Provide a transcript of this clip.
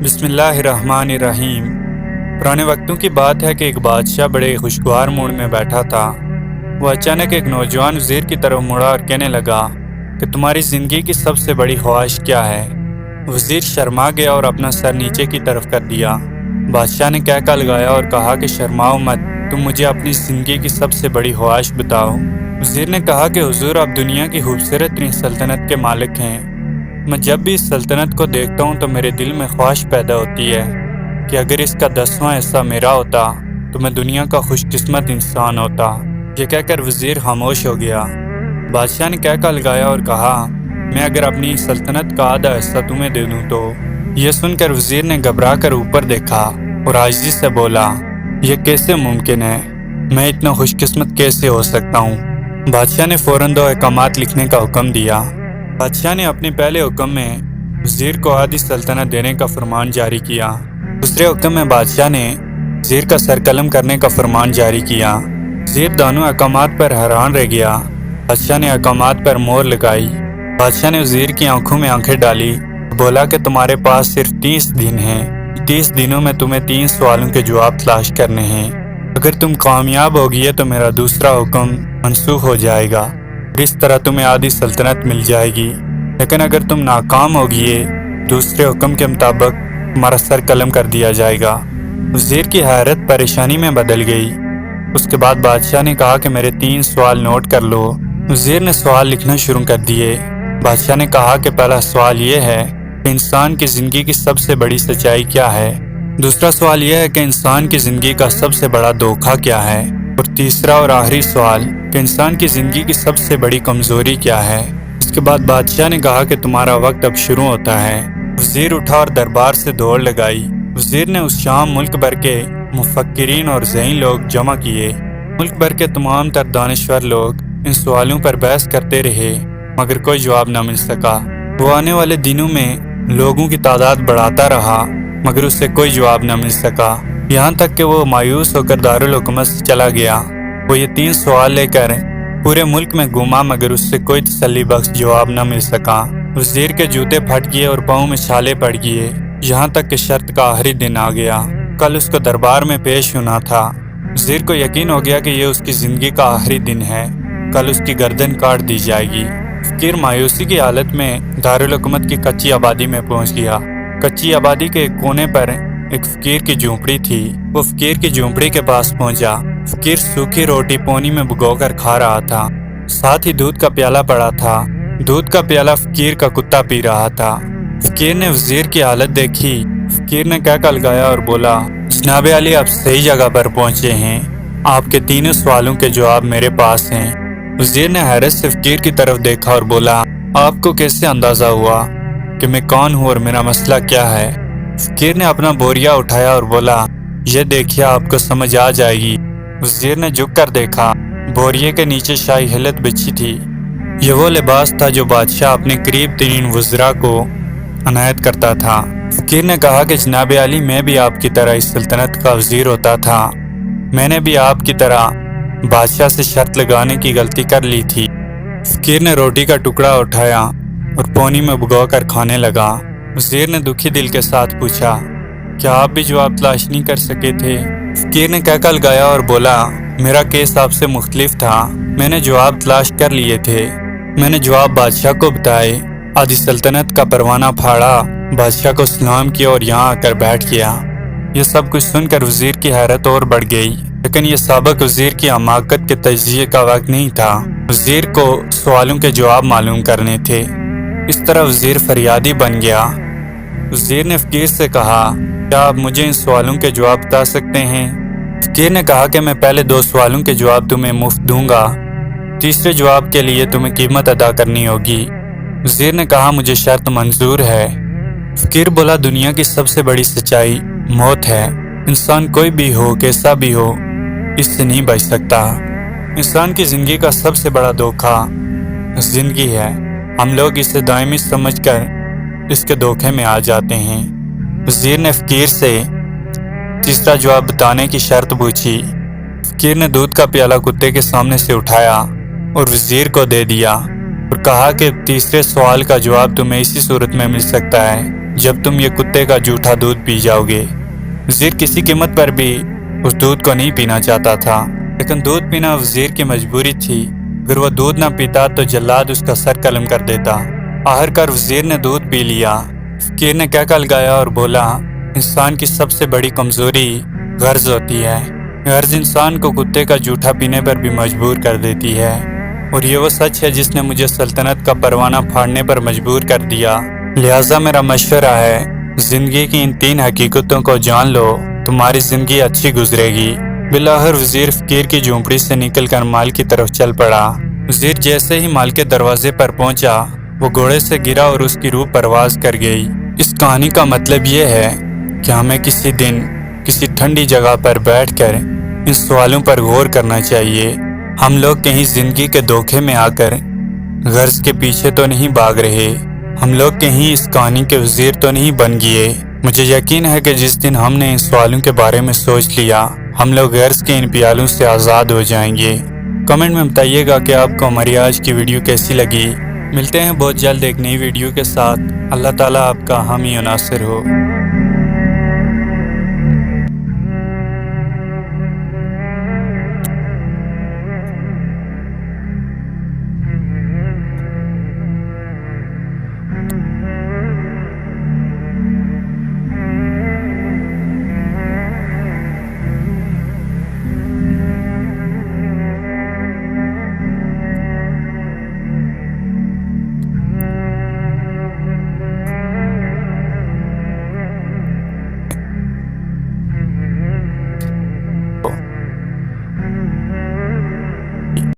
بسم اللہ الرحمن الرحیم۔ پرانے وقتوں کی بات ہے کہ ایک بادشاہ بڑے خوشگوار موڈ میں بیٹھا تھا۔ وہ اچانک ایک نوجوان وزیر کی طرف مڑا اور کہنے لگا کہ تمہاری زندگی کی سب سے بڑی خواہش کیا ہے؟ وزیر شرما گیا اور اپنا سر نیچے کی طرف کر دیا۔ بادشاہ نے کہہ لگایا اور کہا کہ شرماؤ مت، تم مجھے اپنی زندگی کی سب سے بڑی خواہش بتاؤ۔ وزیر نے کہا کہ حضور آپ دنیا کی خوبصورت ترین سلطنت کے مالک ہیں۔ میں جب بھی اس سلطنت کو دیکھتا ہوں تو میرے دل میں خواہش پیدا ہوتی ہے کہ اگر اس کا 10واں حصہ میرا ہوتا تو میں دنیا کا خوش قسمت انسان ہوتا۔ یہ کہہ کر وزیر خاموش ہو گیا۔ بادشاہ نے کہہ لگایا اور کہا میں اگر اپنی سلطنت کا آدھا حصہ تمہیں دے دوں تو؟ یہ سن کر وزیر نے گھبرا کر اوپر دیکھا اور عاجزی سے بولا یہ کیسے ممکن ہے؟ میں اتنا خوش قسمت کیسے ہو سکتا ہوں؟ بادشاہ نے فوراً 2 احکامات لکھنے کا حکم دیا۔ بادشاہ نے اپنے پہلے حکم میں وزیر کو آدھی سلطنت دینے کا فرمان جاری کیا۔ دوسرے حکم میں بادشاہ نے وزیر کا سر قلم کرنے کا فرمان جاری کیا۔ وزیر دونوں احکامات پر حیران رہ گیا۔ بادشاہ نے احکامات پر مہر لگائی۔ بادشاہ نے وزیر کی آنکھوں میں آنکھیں ڈالی، بولا کہ تمہارے پاس صرف 30 دن ہیں۔ 30 دنوں میں تمہیں 3 سوالوں کے جواب تلاش کرنے ہیں۔ اگر تم کامیاب ہوگی تو میرا دوسرا حکم منسوخ ہو جائے گا اور اس طرح تمہیں آدھی سلطنت مل جائے گی، لیکن اگر تم ناکام ہوگی دوسرے حکم کے مطابق تمہارا سر قلم کر دیا جائے گا۔ وزیر کی حیرت پریشانی میں بدل گئی۔ اس کے بعد بادشاہ نے کہا کہ میرے 3 سوال نوٹ کر لو۔ وزیر نے سوال لکھنا شروع کر دیے۔ بادشاہ نے کہا کہ پہلا سوال یہ ہے کہ انسان کی زندگی کی سب سے بڑی سچائی کیا ہے؟ دوسرا سوال یہ ہے کہ انسان کی زندگی کا سب سے بڑا دھوکہ کیا ہے؟ اور تیسرا اور آخری سوال کہ انسان کی زندگی کی سب سے بڑی کمزوری کیا ہے؟ اس کے بعد بادشاہ نے کہا کہ تمہارا وقت اب شروع ہوتا ہے۔ وزیر اٹھا اور دربار سے دوڑ لگائی۔ وزیر نے اس شام ملک بھر کے مفکرین اور ذہین لوگ جمع کیے۔ ملک بھر کے تمام تر دانشور لوگ ان سوالوں پر بحث کرتے رہے مگر کوئی جواب نہ مل سکا۔ وہ آنے والے دنوں میں لوگوں کی تعداد بڑھاتا رہا مگر اس سے کوئی جواب نہ مل سکا، یہاں تک کہ وہ مایوس ہو کر دارالحکومت سے چلا گیا۔ وہ یہ 3 سوال لے کر پورے ملک میں گھوما مگر اس سے کوئی تسلی بخش جواب نہ مل سکا۔ وزیر کے جوتے پھٹ گئے اور پاؤں میں چھالے پڑ گئے، یہاں تک کہ شرط کا آخری دن آ گیا۔ کل اس کو دربار میں پیش ہونا تھا۔ وزیر کو یقین ہو گیا کہ یہ اس کی زندگی کا آخری دن ہے، کل اس کی گردن کاٹ دی جائے گی۔ فقیر مایوسی کی حالت میں دارالحکومت کی کچی آبادی میں پہنچ گیا۔ کچی آبادی کے ایک کونے پر ایک فقیر کی جھونپڑی تھی۔ وہ فقیر کی جھونپڑی کے پاس پہنچا۔ فقیر سوکھی روٹی پونی میں بھگو کر کھا رہا تھا، ساتھ ہی دودھ کا پیالہ پڑا تھا۔ دودھ کا پیالہ فقیر کا کتا پی رہا تھا۔ فقیر نے وزیر کی حالت دیکھی۔ فقیر نے کہہ لگایا اور بولا جناب علی آپ صحیح جگہ پر پہنچے ہیں، آپ کے 3 سوالوں کے جواب میرے پاس ہیں۔ وزیر نے حیرت سے فقیر کی طرف دیکھا اور بولا آپ کو کیسے اندازہ ہوا کہ میں کون ہوں اور میرا مسئلہ کیا ہے؟ فقیر نے اپنا بوریا اٹھایا اور بولا یہ دیکھیے آپ کو سمجھ آ جائے گی۔ وزیر نے جھک کر دیکھا، بوریے کے نیچے شاہی حلت بچھی تھی۔ یہ وہ لباس تھا جو بادشاہ اپنے قریب ترین وزراء کو عنایت کرتا تھا۔ فقیر نے کہا کہ جناب علی میں بھی آپ کی طرح اس سلطنت کا وزیر ہوتا تھا، میں نے بھی آپ کی طرح بادشاہ سے شرط لگانے کی غلطی کر لی تھی۔ فقیر نے روٹی کا ٹکڑا اٹھایا اور پونی میں بھگو کر کھانے لگا۔ وزیر نے دکھی دل کے ساتھ پوچھا کیا آپ بھی جواب تلاش نہیں کر سکے تھے؟ فقیر نے کہہ لگایا اور بولا میرا کیس آپ سے مختلف تھا، میں نے جواب تلاش کر لیے تھے، میں نے جواب بادشاہ کو بتائے، آدھی سلطنت کا پروانہ پھاڑا، بادشاہ کو سلام کیا اور یہاں آ کر بیٹھ گیا۔ یہ سب کچھ سن کر وزیر کی حیرت اور بڑھ گئی، لیکن یہ سابق وزیر کی حماقت کے تجزیے کا وقت نہیں تھا۔ وزیر کو سوالوں کے جواب معلوم کرنے تھے۔ اس طرح وزیر فریادی بن گیا۔ وزیر نے فقیر سے کہا کیا آپ مجھے ان سوالوں کے جواب بتا سکتے ہیں؟ فقیر نے کہا کہ میں پہلے 2 سوالوں کے جواب تمہیں مفت دوں گا، تیسرے جواب کے لیے تمہیں قیمت ادا کرنی ہوگی۔ وزیر نے کہا مجھے شرط منظور ہے۔ فقیر بولا دنیا کی سب سے بڑی سچائی موت ہے، انسان کوئی بھی ہو کیسا بھی ہو اس سے نہیں بچ سکتا۔ انسان کی زندگی کا سب سے بڑا دھوکہ زندگی ہے، ہم لوگ اسے دائمی سمجھ کر اس کے دھوکے میں آ جاتے ہیں۔ وزیر نے فقیر سے تیسرا جواب بتانے کی شرط پوچھی۔ فقیر نے دودھ کا پیالہ کتے کے سامنے سے اٹھایا اور وزیر کو دے دیا اور کہا کہ تیسرے سوال کا جواب تمہیں اسی صورت میں مل سکتا ہے جب تم یہ کتے کا جھوٹا دودھ پی جاؤ گے۔ وزیر کسی قیمت پر بھی اس دودھ کو نہیں پینا چاہتا تھا، لیکن دودھ پینا وزیر کی مجبوری تھی۔ اگر وہ دودھ نہ پیتا تو جلاد اس کا سر قلم کر دیتا۔ آخرکار وزیر نے دودھ پی لیا۔ فقیر نے کہکا لگایا اور بولا، انسان کی سب سے بڑی کمزوری غرض ہوتی ہے۔ غرض انسان کو کتے کا جھوٹا پینے پر بھی مجبور کر دیتی ہے، اور یہ وہ سچ ہے جس نے مجھے سلطنت کا پروانہ پھاڑنے پر مجبور کر دیا۔ لہٰذا میرا مشورہ ہے، زندگی کی ان 3 حقیقتوں کو جان لو، تمہاری زندگی اچھی گزرے گی۔ بالآخر وزیر فقیر کی جھونپڑی سے نکل کر مال کی طرف چل پڑا۔ وزیر جیسے ہی مال کے دروازے پر پہنچا، وہ گھوڑے سے گرا اور اس کی روح پرواز کر گئی۔ اس کہانی کا مطلب یہ ہے کہ ہمیں کسی دن کسی ٹھنڈی جگہ پر بیٹھ کر ان سوالوں پر غور کرنا چاہیے۔ ہم لوگ کہیں زندگی کے دھوکے میں آ کر غرض کے پیچھے تو نہیں بھاگ رہے؟ ہم لوگ کہیں اس کہانی کے وزیر تو نہیں بن گئے؟ مجھے یقین ہے کہ جس دن ہم نے ان سوالوں کے بارے میں سوچ لیا، ہم لوگ غرض کے ان پیالوں سے آزاد ہو جائیں گے۔ کمنٹ میں بتائیے گا کہ آپ کو ہماری آج کی ویڈیو کیسی لگی۔ ملتے ہیں بہت جلد ایک نئی ویڈیو کے ساتھ۔ اللہ تعالیٰ آپ کا حامی و ناصر ہو۔